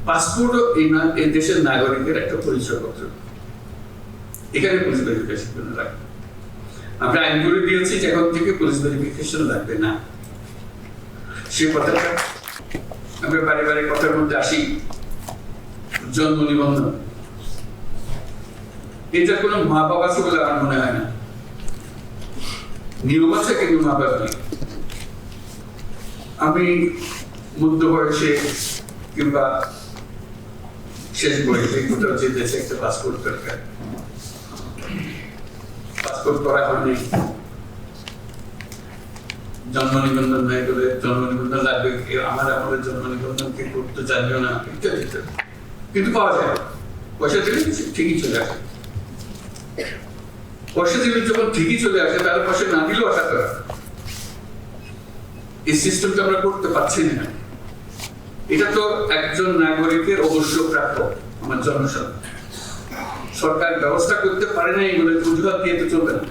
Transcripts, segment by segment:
পাসপোর্টও এই দেশের নাগরিকের একটা পরিচয়পত্র, এখানে পুলিশ ভেরিফিকেশন লাগবে। আমরা আইন করে দিয়েছি যে এখন থেকে পুলিশ ভেরিফিকেশন লাগবে না। সে কথাটা আমরা বারে বারে কথার মধ্যে আসি, জন্ম নিবন্ধন, এটা কোনো মা বাবা আছে বলে আমার মনে হয় না। নিয়ম আছে কিন্তু মা বাবা নেই। আমি মধ্য বয়সে কিংবা শেষ বয়সে কোথাও যে দেশে একটা পাসপোর্ট দরকার, পাসপোর্ট করা হয়নি, জন্ম নিবন্ধন নাই বলে জন্ম নিবন্ধন লাগবে, আমার আমাদের জন্ম নিবন্ধন কে করতে জানবে না, ইত্যাদি ইত্যাদি। কিন্তু পাওয়া যায়, পয়সা দিলে ঠিকই চলে আসে। পয়সা দিলে যখন ঠিকই চলে আসে, তাহলে পয়সা না দিলেও আশা করা। এই সিস্টেমটা আমরা করতে পারছি না। এটা তো একজন নাগরিকের অবশ্য প্রাপ্য, আমার জনসন। সরকার ব্যবস্থা করতে পারে না বলে অজুহাত দিয়ে তো চলবে না,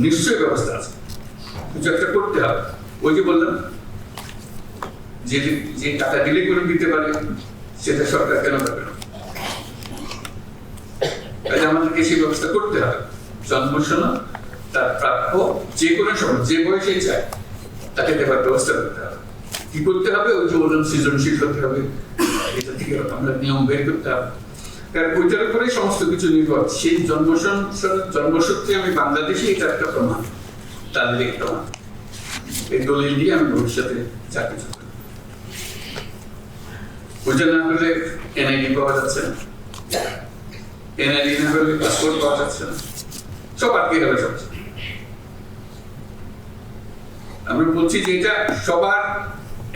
নিশ্চয়ই ব্যবস্থা আছে, কিছু একটা করতে হবে। ওই যে বললাম যে টাকা দিলে করে দিতে পারে, সেটা সরকার কেন পাবে না? আমাদেরকে সেই ব্যবস্থা করতে হবে। জন্মসন তার প্রাপ্য যে কোনো সময় যে বয়সে চায় তাকে দেওয়ার ব্যবস্থা করতে হবে। কি করতে হবে? ওই যে বললাম সৃজনশীল হতে হবে, এটা থেকে আমরা নিয়ম বের করতে হবে। কারণ ওইটার উপরে সমস্ত কিছু নির্ভর। সেই জন্মসূত্রে আমি বাংলাদেশে, এটা একটা প্রমাণ, তাদের একটা প্রমাণ। এই দলিল দিয়ে আমি ভবিষ্যতে চাকরি করব। ওইটা না হলে এনআইডি পাওয়া যাচ্ছে না, এনআইডি না হলে পাসপোর্ট পাওয়া যাচ্ছে না, সব আটকে গেল সব। আমরা বলছি যে এটা সবার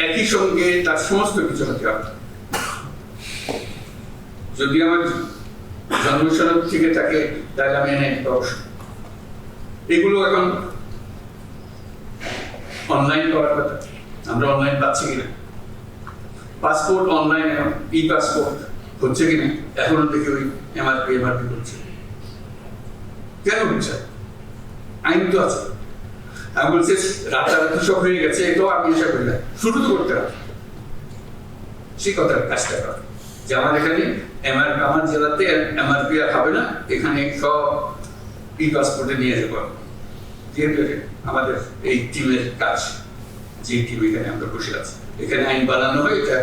একই সঙ্গে তার সমস্ত কিছু হতে হবে। যদি আমার জন্মসনদ থেকে থাকে তাহলে আমি এনআইডি পাবো। এগুলো এখন অনলাইন পাওয়ার কথা, আমরা অনলাইন পাচ্ছি কিনা? পাসপোর্ট অনলাইন, ই পাসপোর্ট হচ্ছে কিনা? এখনো দেখি ওই এমআরপি করছে। কেন হচ্ছে? আইন তো আছে। আমি বলছি রাতারাতি সব হয়ে গেছে, এটাও আমি আশা করি না। শুরু তো করতে হবে, সেই কথার কাজটা করা যে আমার এখানে আমার জেলাতে এমআরপি আর হবে না, এখানে সব ই পাসপোর্টে নিয়ে যাবো। যেহেতু আমাদের এই টিমের কাজ, যে টিম এখানে আমরা বসে আছি, এখানে আইন বানানো হয়, এটা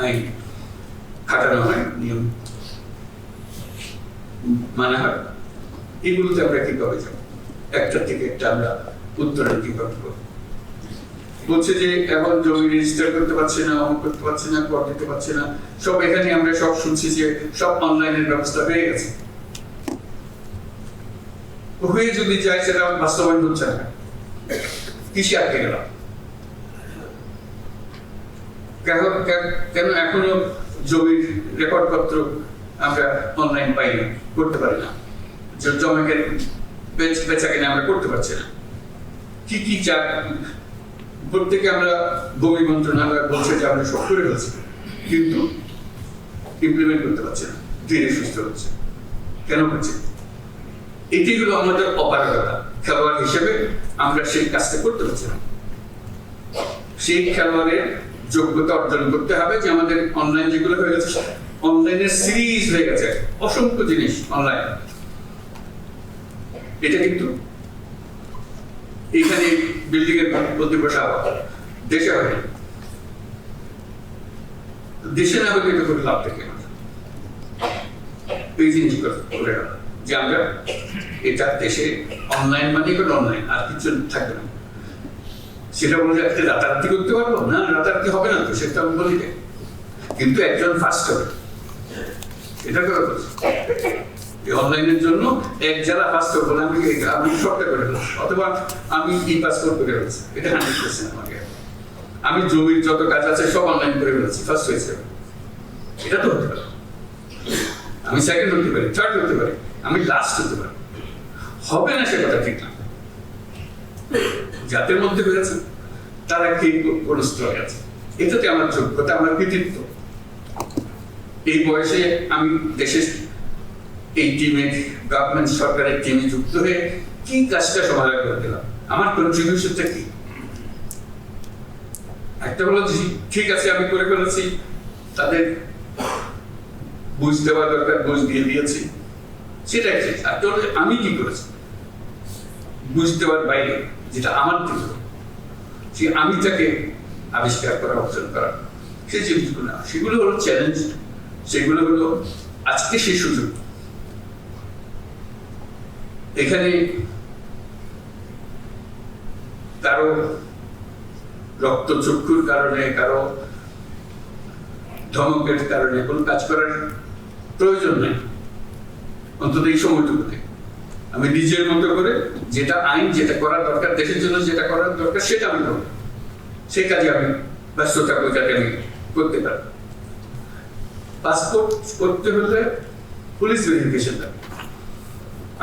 আইন খাটানো হয়, নিয়ম মানা হয়। এগুলোতে আমরা কিভাবে যাবো? একটা থেকে একটা আমরা উত্তরে কিভাবে করবো? বলছে যে এখন জমি রেজিস্টার করতে পারছে না, অমুক করতে পারছে না, কর দিতে পারছে না, সব এখানে আমরা সব শুনছি যে সব অনলাইনের ব্যবস্থা হয়ে গেছে। হয়ে যদি যায়, সেটা বাস্তবায়ন হচ্ছে না, কিসে আটকে গেলাম? কেন এখনো জমির রেকর্ড পত্র আমরা অনলাইন পাই না, করতে পারি না, জমিকে বেচা কিনা আমরা করতে পারছি না? কি কি প্রত্যেকে আমরা ভূমি মন্ত্রণালয় বলছে যে আমরা সব করে ফেলছি, কিন্তু ইমপ্লিমেন্ট করতে পারছি না, ধীরে সুস্থ হচ্ছে। কেন হচ্ছে? এটি হলো আমাদের অপারগতা। খেলোয়াড় হিসেবে আমরা সেই কাজটা করতে পারছি না। সেই খেলোয়াড়ের যোগ্যতা অর্জন করতে হবে যে আমাদের অনলাইন যেগুলো হয়ে গেছে, অনলাইনের সিরিজ হয়ে গেছে, অসংখ্য জিনিস অনলাইন। এটা কিন্তু এখানে বিল্ডিং এর প্রতি বসা দেশে হয়, দেশে না হলে এটা করে লাভ থেকে এই জিনিসগুলো করে যে আমরা এটা দেশে অনলাইন মানে কোনো অনলাইন, আর কিছু থাকবে না। সেটা বলে একটা রাতারাতি করতে পারবো না, রাতারাতি হবে না তো, সেটা আমি বলি। কিন্তু একজন ফার্স্ট হবে, এটা করে বলছি। অনলাইনের জন্য এক যারা ফার্স্ট হবে, আমি সবটা করে ফেলছি, অথবা আমি ই পাসপোর্ট করে ফেলছি, এটা 100% আমাকে। আমি জমির যত কাজ আছে সব অনলাইন করে ফেলছি, ফার্স্ট হয়েছে। এটা তো হতে পারে, আমি সেকেন্ড হতে পারি, থার্ড হতে পারি, আমি লাস্ট হতে পারি। হবে না সে কথা ঠিক না। জাতের মধ্যে হয়েছে তারা কি কোন স্তরে আছে, এটাতে আমার যোগ্যতা, আমার কৃতিত্ব। এই বয়সে আমি দেশের এই টিমে, গভর্নমেন্ট সরকারের টিমে যুক্ত হয়ে কি কাজটা সমাধান করে দিলাম, আমার কন্ট্রিবিউশনটা কি? একটা হলো ঠিক আছে আমি করে ফেলেছি, তাদের বুঝ দেওয়া দরকার, বুঝ দিয়ে দিয়েছি, সেটাই শেষ। আর তাহলে আমি কি করেছি বুঝ দেওয়ার বাইরে, যেটা আমার থেকে সেই আমিটাকে আবিষ্কার করা, অর্জন করা, সেই জিনিসগুলো না, সেগুলো হলো চ্যালেঞ্জ, সেগুলো হলো আজকে সেই সুযোগ। এখানে কারো রক্তচক্ষুর কারণে, কারো ধমকের কারণে কোনো কাজ করার প্রয়োজন নেই, অন্তত এই সময়টুকুতে। আমি নিজের মতো করে যেটা আইন, যেটা করা দরকার, দেশের জন্য যেটা করার দরকার, সেটা আমি করবো। সেই কাজে আমি ব্যস্ত থাকবো, যাতে আমি করতে পারি। পাসপোর্ট করতে হলে পুলিশ ভেরিফিকেশন লাগে।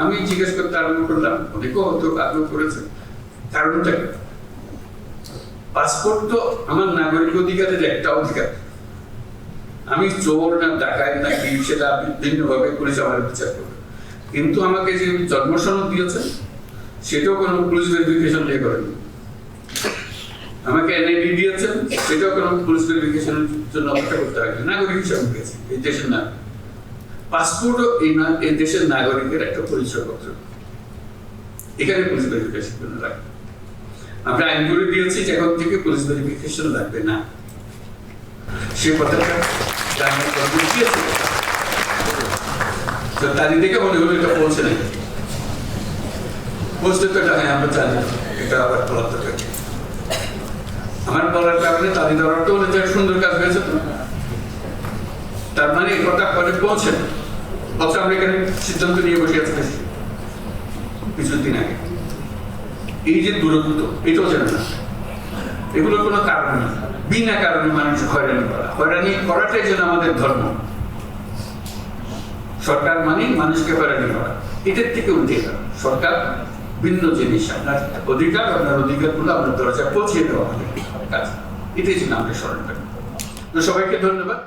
আমি জিজ্ঞেস করতে আরম্ভ করলাম, অনেকেও হয়তো আগ্রহ করেছে, কারণটা কি? পাসপোর্ট তো আমার নাগরিক অধিকারের একটা অধিকার। আমি চোর না ডাকাত না কি, সেটা ভিন্নভাবে পুলিশ আমার বিচার করবে, কিন্তু আমাকে যে জন্ম সনদ দিয়েছে সেটাও কোনো পুলিশ ভেরিফিকেশন দিয়ে করেনি। আমাকে এনআইডি দিয়েছেন, সেটাও কোনো পুলিশ ভেরিফিকেশনের জন্য অপেক্ষা করতে হয় না, নাগরিক হিসাবে গেছে এই দেশের নাগরিক। পাসপোর্টও এই দেশের নাগরিকের একটা পরিচয়পত্র, এখানে পুলিশ ভেরিফিকেশন জন্য লাগবে। আমরা আইন করে দিয়েছি যে এখন থেকে পুলিশ ভেরিফিকেশন লাগবে না, সে কথাটা তাদের দেখে মনে হলো এটা পৌঁছে নেই, পৌঁছতে তো এটা হ্যাঁ আমরা জানি, এটা আবার বলার দরকার। আমার বলার কারণে তাদের ধরাটা হলে যে সুন্দর কাজ হয়েছে, তো তার মানে এই কথা পরে পৌঁছে না। অথচ আমরা এখানে সিদ্ধান্ত নিয়ে বসে আছি কিছুদিন আগে। এই যে দূরত্ব, এটাও জানে না, এগুলোর কোনো কারণ নেই। বিনা কারণে মানুষ হয়রানি করা, হয়রানি করাটাই যেন আমাদের ধর্ম। সরকার মানে মানুষকে হয়রানি করা, এটার থেকে উঠে গেল। সরকার ভিন্ন জিনিস, আপনার অধিকার, আপনার অধিকারগুলো আপনার দরজায় পৌঁছিয়ে দেওয়া আমাদের কাজ। এটাই যেন আমরা স্মরণ করি। তো সবাইকে ধন্যবাদ।